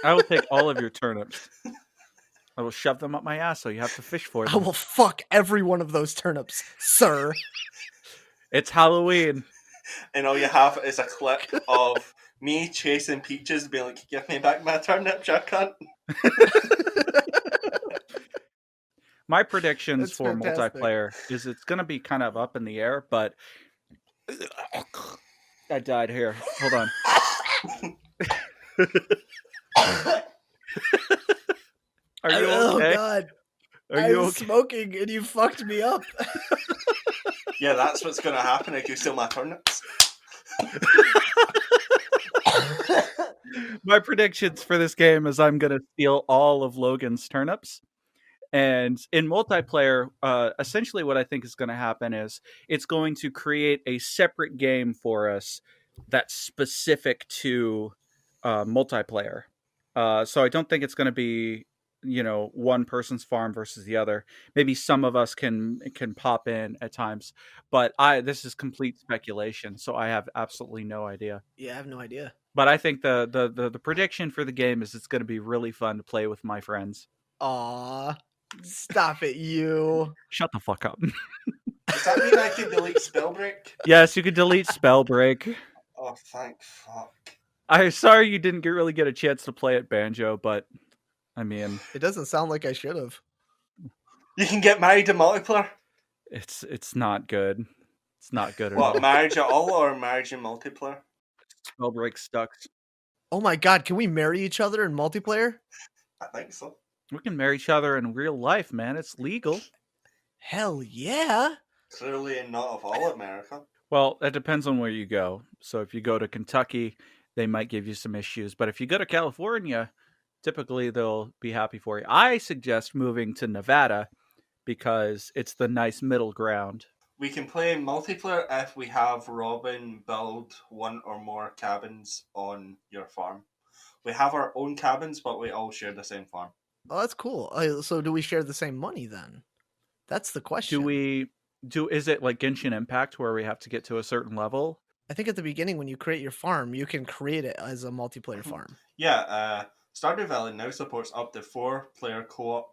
I will take all of your turnips. I will shove them up my ass so you have to fish for them. I will fuck every one of those turnips, sir. It's Halloween. and all you have is a clip of me chasing Peaches, being like, "Give me back my turnips, you cunt." My predictions That's for fantastic. multiplayer is it's going to be kind of up in the air, but I died here. Hold on. Are you Oh okay? God! Are I you was okay? smoking and you fucked me up. Yeah, that's what's going to happen if you steal my turnips. My predictions for this game is I'm going to steal all of Logan's turnips. And in multiplayer, essentially what I think is going to happen is it's going to create a separate game for us that's specific to multiplayer. So I don't think it's going to be, one person's farm versus the other. Maybe some of us can pop in at times, but this is complete speculation, so I have absolutely no idea. Yeah, I have no idea. But I think the prediction for the game is it's going to be really fun to play with my friends. Aw, stop it, you. Shut the fuck up. Does that mean I can delete Spellbreak? Yes, you can delete Spellbreak. Oh, thank fuck. I'm sorry you didn't really get a chance to play it, Banjo, but I mean, It doesn't sound like I should have. You can get married in multiplayer. it's not good. It's not good at What, all. marriage at all or marriage in multiplayer? Spellbreak sucks. Oh my God, can we marry each other in multiplayer? I think so. We can marry each other in real life, man. It's legal. Hell yeah. Clearly not of all America. Well, that depends on where you go. So if you go to Kentucky, they might give you some issues. But if you go to California, typically they'll be happy for you. I suggest moving to Nevada because it's the nice middle ground. We can play multiplayer if we have Robin build one or more cabins on your farm. We have our own cabins, but we all share the same farm. Oh, that's cool. So do we share the same money then? That's the question. Is it like Genshin Impact where we have to get to a certain level? I think at the beginning when you create your farm, you can create it as a multiplayer farm. Yeah, Stardew Valley now supports up to 4-player co-op.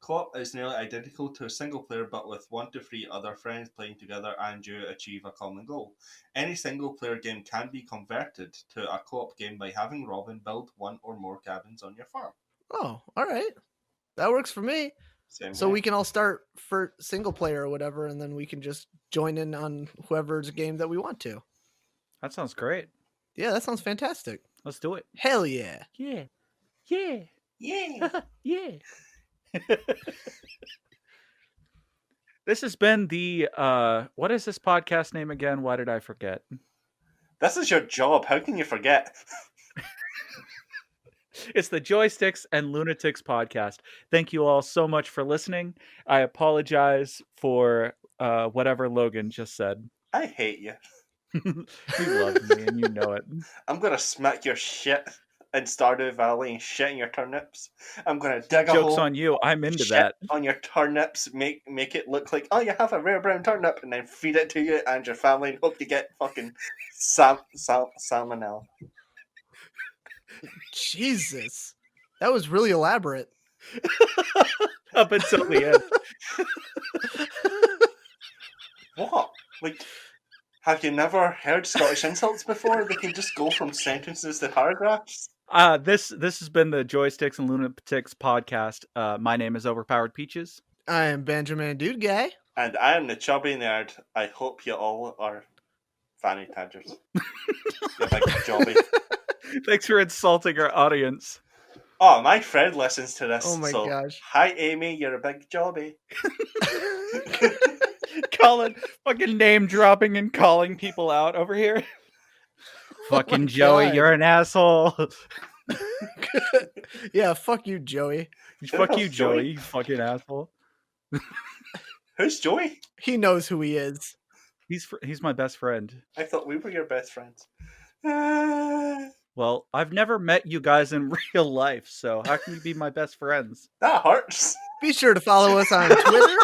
Co-op is nearly identical to a single player, but with 1 to 3 other friends playing together and you achieve a common goal. Any single player game can be converted to a co-op game by having Robin build one or more cabins on your farm. Oh, all right. That works for me. So we can all start for single player or whatever, and then we can just join in on whoever's game that we want to. That sounds great. Yeah, that sounds fantastic. Let's do it. Hell yeah. Yeah. Yeah. Yeah. Yeah. This has been the what is this podcast name again? Why did I forget? This is your job. How can you forget? It's the Joysticks and Lunatics podcast. Thank you all so much for listening. I apologize for whatever Logan just said. I hate you. You love me and you know it. I'm gonna smack your shit in Stardew Valley and shit in your turnips. I'm gonna dig a Joke's hole. on you. I'm into shit that. on your turnips, make it look like, oh, you have a rare brown turnip, and then feed it to you and your family and hope you get fucking salmonella. Jesus. That was really elaborate. Up until the end. What? Like, have you never heard Scottish insults before? They can just go from sentences to paragraphs. This has been the Joysticks and Lunatics podcast. My name is OverpoweredPeaches. I am BanjomanDudeGuy. And I am the chubby nerd. I hope you all are fanny tadgers. You big jobby. Thanks for insulting our audience. Oh, my friend listens to this. Oh my gosh. Hi, Amy, you're a big jobby. Fucking name dropping and calling people out over here. Fucking Joey, God. you're an asshole. Yeah, fuck you, Joey. Fuck you, Joey? Joey, you fucking asshole. Who's Joey? He knows who he is. He's my best friend. I thought we were your best friends. Well, I've never met you guys in real life, so how can you be my best friends? That hurts. Be sure to follow us on Twitter.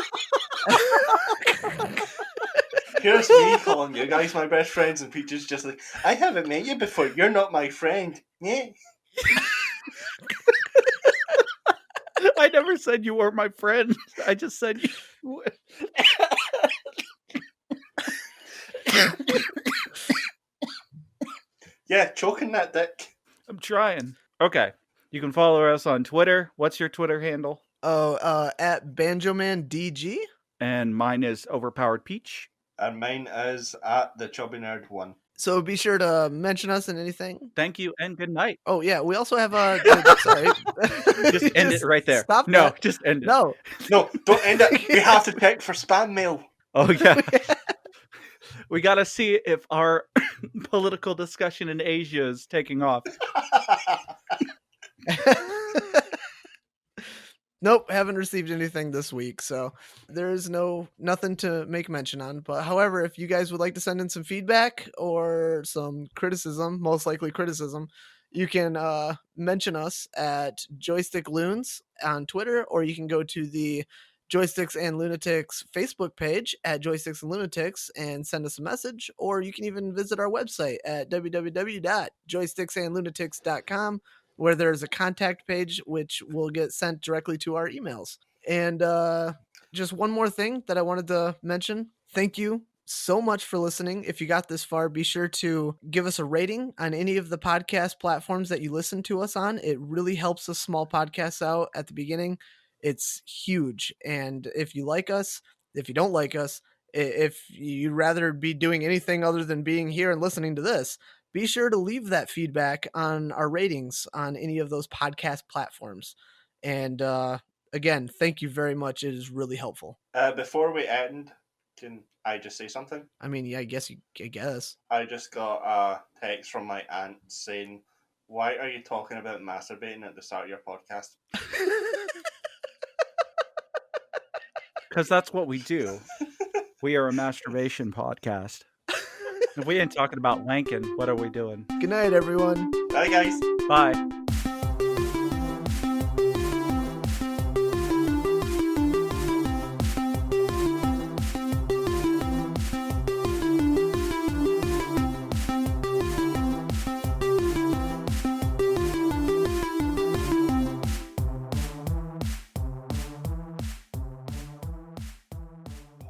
Here's me calling you guys my best friends, and Peaches just like, I haven't met you before. You're not my friend. Yeah. I never said you were my friend. I just said you. Yeah, choking that dick. I'm trying. Okay. You can follow us on Twitter. What's your Twitter handle? At BanjomanDG. And mine is OverpoweredPeach. And mine is at TheChubbyNerd1. So be sure to mention us in anything. Thank you and good night. Oh yeah, we also have sorry. Just end it right there. Stop No, that. just end it. No. No, don't end it. We have to check for spam mail. Oh yeah. We got to see if our political discussion in Asia is taking off. Nope, haven't received anything this week, so there's nothing to make mention on. But however, if you guys would like to send in some feedback or some criticism, most likely criticism, you can mention us at Joystick Loons on Twitter, or you can go to the Joysticks and Lunatics Facebook page at Joysticks and Lunatics and send us a message, or you can even visit our website at www.joysticksandlunatics.com, where there's a contact page which will get sent directly to our emails. And just one more thing that I wanted to mention. Thank you so much for listening. If you got this far, be sure to give us a rating on any of the podcast platforms that you listen to us on. It really helps us small podcasts out at the beginning. It's huge. And if you like us, if you don't like us, if you'd rather be doing anything other than being here and listening to this, be sure to leave that feedback on our ratings on any of those podcast platforms. And again, thank you very much. It is really helpful. Before we end, can I just say something? I mean, yeah, I guess. I just got a text from my aunt saying, "Why are you talking about masturbating at the start of your podcast?" Because that's what we do. We are a masturbation podcast. If we ain't talking about wanking, what are we doing? Good night, everyone. Bye, guys. Bye.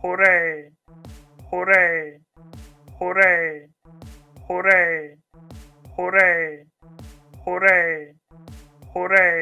Hooray! Hooray! Hooray! Hooray! Hooray! Hooray! Hooray!